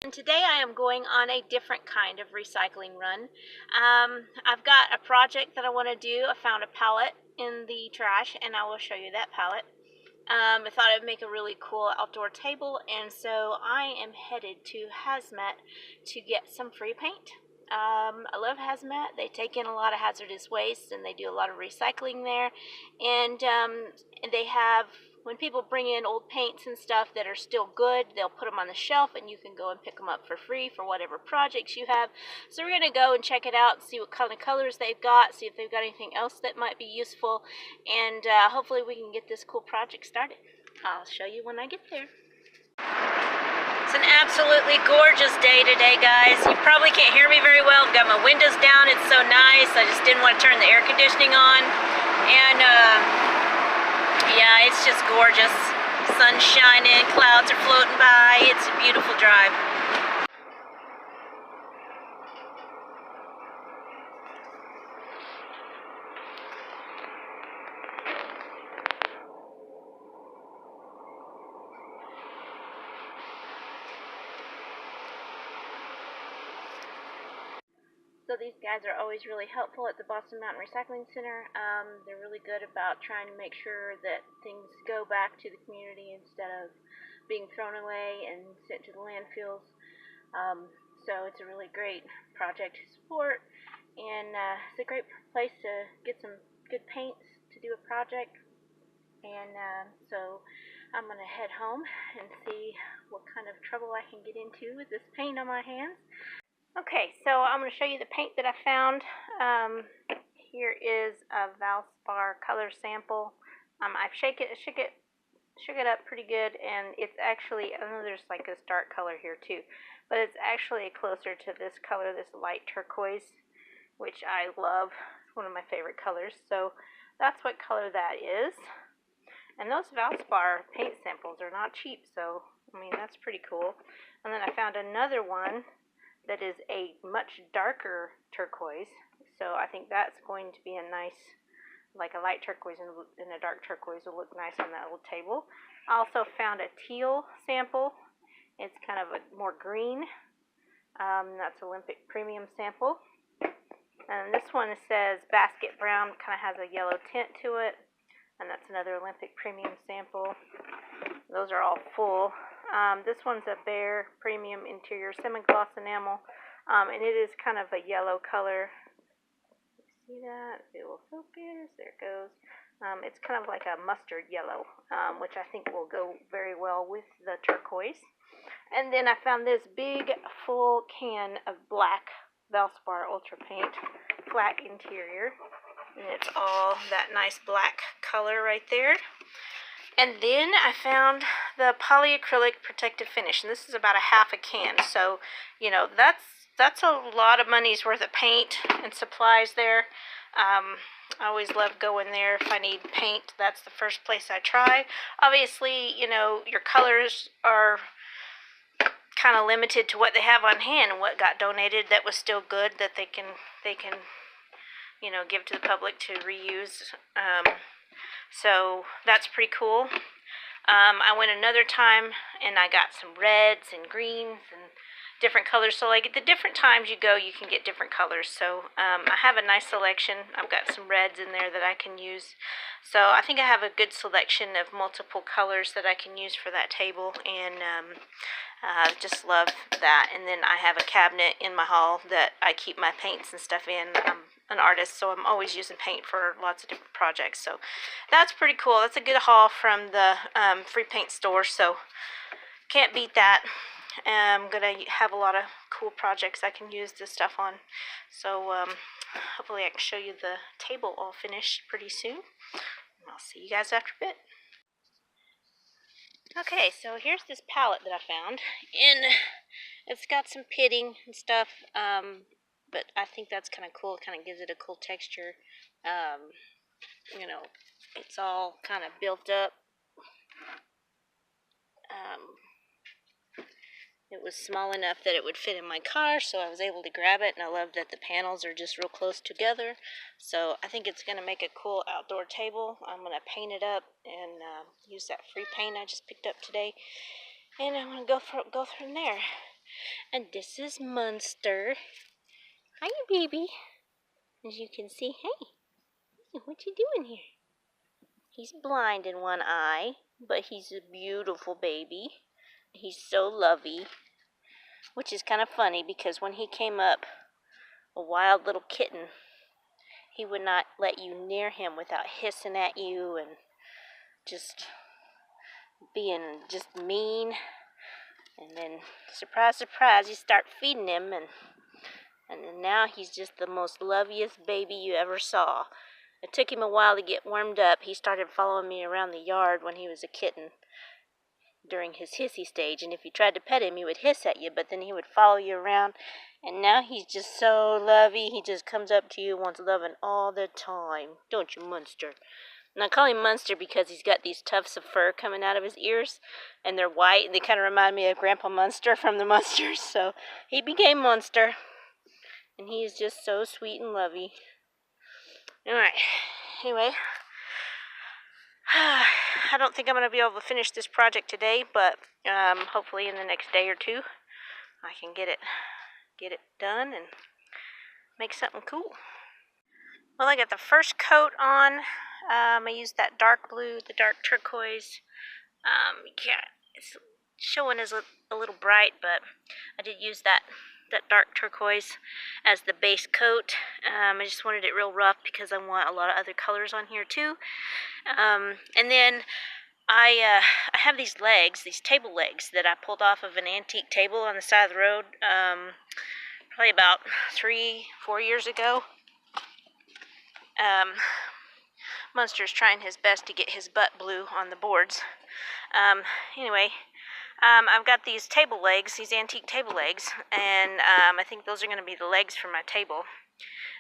And today I am going on a different kind of recycling run. I've got a project that I want to do. I found a pallet in the trash and I will show you that pallet. I thought it would make a really cool outdoor table, and so I am headed to Hazmat to get some free paint. I love Hazmat. They take in a lot of hazardous waste and they do a lot of recycling there. And they have, when people bring in old paints and stuff that are still good, they'll put them on the shelf and you can go and pick them up for free for whatever projects you have. So we're going to go and check it out and see what kind of colors they've got, see if they've got anything else that might be useful, and hopefully we can get this cool project started. I'll show you when I get there. It's an absolutely gorgeous day today, guys. You probably can't hear me very well. I've got my windows down. It's so nice. I just didn't want to turn the air conditioning on. And yeah, it's just gorgeous. Sun's shining, clouds are floating by. It's a beautiful drive. So these guys are always really helpful at the Boston Mountain Recycling Center. They're really good about trying to make sure that things go back to the community instead of being thrown away and sent to the landfills. So it's a really great project to support, and it's a great place to get some good paints to do a project. And so I'm going to head home and see what kind of trouble I can get into with this paint on my hands. Okay, so I'm going to show you the paint that I found. Here is a Valspar color sample. I've shook it up pretty good, and it's actually, I know there's like this dark color here too, but it's actually closer to this color, this light turquoise, which I love. It's one of my favorite colors. So that's what color that is. And those Valspar paint samples are not cheap, so I mean that's pretty cool. And then I found another one that is a much darker turquoise, so I think that's going to be a nice, like a light turquoise and a dark turquoise will look nice on that little table. I also found a teal sample. It's kind of a more green. That's Olympic Premium sample. And this one says Basket Brown, kind of has a yellow tint to it, and that's another Olympic Premium sample. Those are all full. This one's a Bare Premium Interior Semi-Gloss Enamel, and it is kind of a yellow color. See that? It will focus. There it goes. It's kind of like a mustard yellow, which I think will go very well with the turquoise. And then I found this big full can of black Valspar Ultra Paint, flat interior, and it's all that nice black color right there. And then I found the polyacrylic protective finish, and this is about a half a can. So, you know, that's a lot of money's worth of paint and supplies there. I always love going there if I need paint. That's the first place I try. Obviously, you know, your colors are kind of limited to what they have on hand and what got donated that was still good that they can you know, give to the public to reuse. So that's pretty cool. I went another time and I got some reds and greens and different colors. So like at the different times you go, you can get different colors. So I have a nice selection. I've got some reds in there that I can use. So I think I have a good selection of multiple colors that I can use for that table, and just love that. And then I have a cabinet in my hall that I keep my paints and stuff in. I'm an artist, so I'm always using paint for lots of different projects. So that's pretty cool. That's a good haul from the free paint store, so can't beat that. I'm going to have a lot of cool projects I can use this stuff on. So hopefully I can show you the table all finished pretty soon. I'll see you guys after a bit. Okay, so here's this palette that I found, and it's got some pitting and stuff, but I think that's kind of cool. It kind of gives it a cool texture. You know, it's all kind of built up. It was small enough that it would fit in my car, so I was able to grab it, and I love that the panels are just real close together. So I think it's going to make a cool outdoor table. I'm going to paint it up and use that free paint I just picked up today, and I'm going to go from there. And this is Munster. Hi, baby. As you can see, hey, what you doing here? He's blind in one eye, but he's a beautiful baby. He's so lovey, which is kind of funny because when he came up, a wild little kitten, he would not let you near him without hissing at you and just being just mean. And then, surprise, surprise, you start feeding him, and then now he's just the most loveliest baby you ever saw. It took him a while to get warmed up. He started following me around the yard when he was a kitten during his hissy stage, and if you tried to pet him, he would hiss at you, but then he would follow you around, and now he's just so lovey. He just comes up to you, wants loving all the time. Don't you, Munster? And I call him Munster because he's got these tufts of fur coming out of his ears, and they're white, and they kind of remind me of Grandpa Munster from the Munsters, so he became Munster, and he is just so sweet and lovey. Alright, anyway, I don't think I'm going to be able to finish this project today, but hopefully in the next day or two, I can get it done and make something cool. Well, I got the first coat on. I used that dark blue, the dark turquoise. Yeah, it's showing as a little bright, but I did use that dark turquoise as the base coat. I just wanted it real rough because I want a lot of other colors on here too. And then I have these legs, these table legs that I pulled off of an antique table on the side of the road, probably about 3-4 years ago. Munster's trying his best to get his butt blue on the boards. Anyway, I've got these table legs, these antique table legs, and I think those are going to be the legs for my table.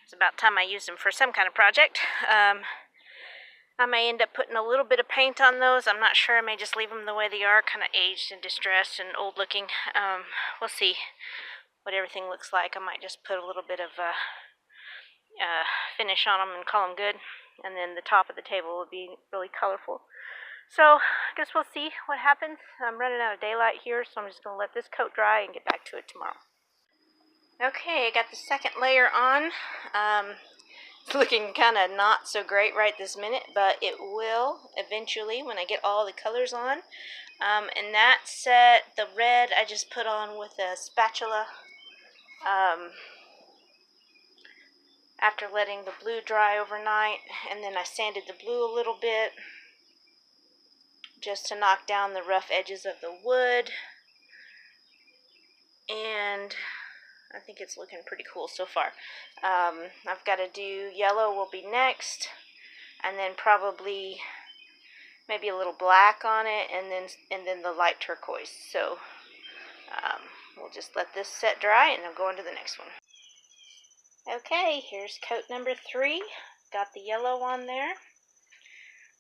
It's about time I use them for some kind of project. I may end up putting a little bit of paint on those. I'm not sure. I may just leave them the way they are, kind of aged and distressed and old looking. We'll see what everything looks like. I might just put a little bit of finish on them and call them good. And then the top of the table will be really colorful. So I guess we'll see what happens. I'm running out of daylight here, so I'm just going to let this coat dry and get back to it tomorrow. Okay, I got the second layer on. It's looking kind of not so great right this minute, but it will eventually when I get all the colors on. And that set, the red I just put on with a spatula after letting the blue dry overnight, and then I sanded the blue a little bit just to knock down the rough edges of the wood, and I think it's looking pretty cool so far. I've got to do yellow will be next, and then probably maybe a little black on it, and then the light turquoise. So we'll just let this set dry, and I'll go on to the next one. Okay, here's coat number 3. Got the yellow on there.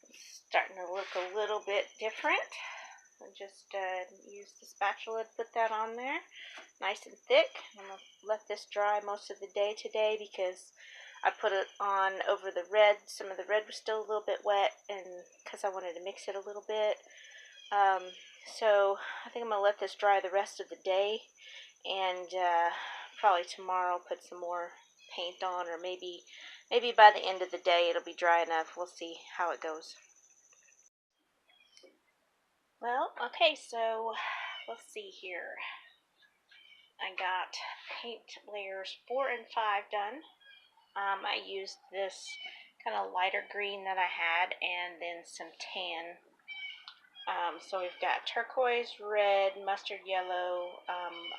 It's starting to look a little bit different. I just used the spatula to put that on there, nice and thick. I'm going to let this dry most of the day today because I put it on over the red. Some of the red was still a little bit wet, and because I wanted to mix it a little bit. So I think I'm going to let this dry the rest of the day, and probably tomorrow put some more paint on, or maybe by the end of the day it'll be dry enough. We'll see how it goes. Well, okay, so let's see here. I got paint layers 4 and 5 done. I used this kind of lighter green that I had, and then some tan. So we've got turquoise, red, mustard yellow,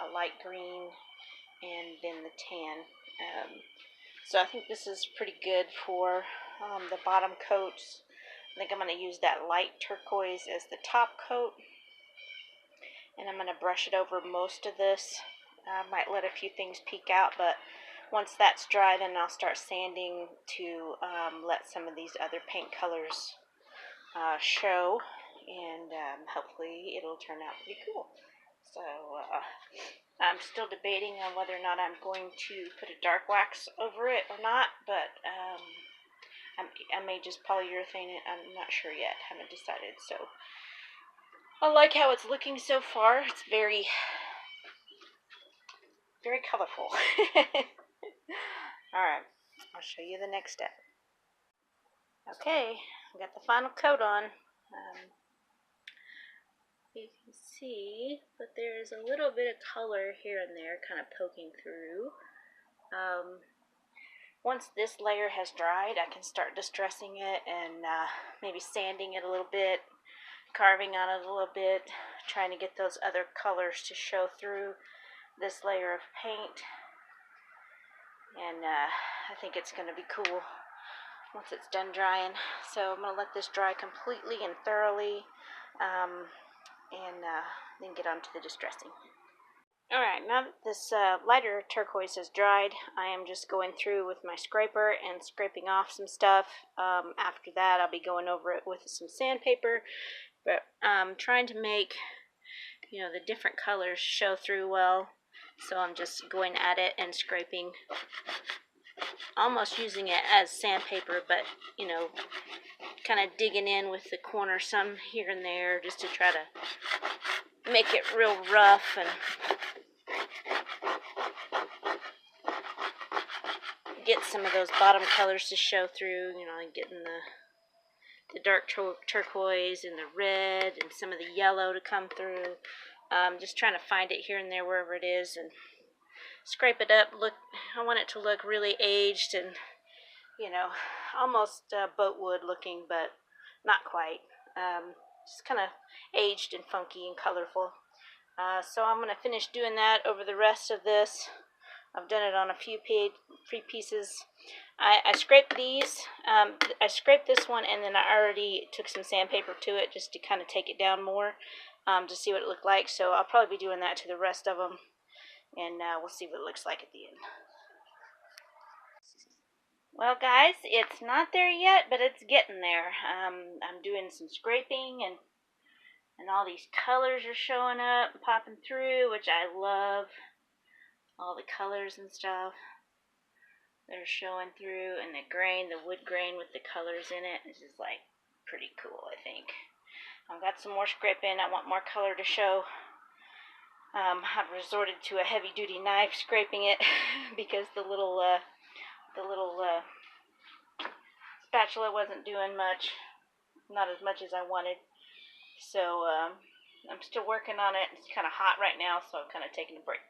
a light green, and then the tan. So I think this is pretty good for the bottom coats. I think I'm going to use that light turquoise as the top coat, and I'm going to brush it over most of this. I might let a few things peek out, but once that's dry, then I'll start sanding to let some of these other paint colors show, and hopefully it'll turn out pretty cool. So I'm still debating on whether or not I'm going to put a dark wax over it or not, but I may just polyurethane it. I'm not sure yet. Haven't decided. So I like how it's looking so far. It's very very colorful. Alright, I'll show you the next step. Okay, I got the final coat on. You can see, but there's a little bit of color here and there kind of poking through. Once this layer has dried, I can start distressing it and maybe sanding it a little bit, carving on it a little bit, trying to get those other colors to show through this layer of paint. And I think it's going to be cool once it's done drying. So I'm going to let this dry completely and thoroughly, and then get on to the distressing. Alright, now that this lighter turquoise is dried, I am just going through with my scraper and scraping off some stuff. After that, I'll be going over it with some sandpaper, but trying to make, you know, the different colors show through well. So I'm just going at it and scraping, almost using it as sandpaper, but, you know, kind of digging in with the corner some here and there just to try to make it real rough and get some of those bottom colors to show through, you know, and getting the dark turquoise and the red and some of the yellow to come through. Just trying to find it here and there wherever it is and scrape it up. Look, I want it to look really aged and, you know, almost boatwood looking, but not quite. Just kind of aged and funky and colorful. So I'm going to finish doing that over the rest of this. I've done it on a few pieces. I scraped these. I scraped this one, and then I already took some sandpaper to it just to kind of take it down more, to see what it looked like. So I'll probably be doing that to the rest of them, and we'll see what it looks like at the end. Well, guys, it's not there yet, but it's getting there. I'm doing some scraping, and all these colors are showing up, popping through, which I love. All the colors and stuff that are showing through, and the grain, the wood grain with the colors in it. This is like pretty cool, I think. I've got some more scraping. I want more color to show. I've resorted to a heavy-duty knife scraping it because the little spatula wasn't doing much, not as much as I wanted. So I'm still working on it. It's kind of hot right now, so I'm kind of taking a break.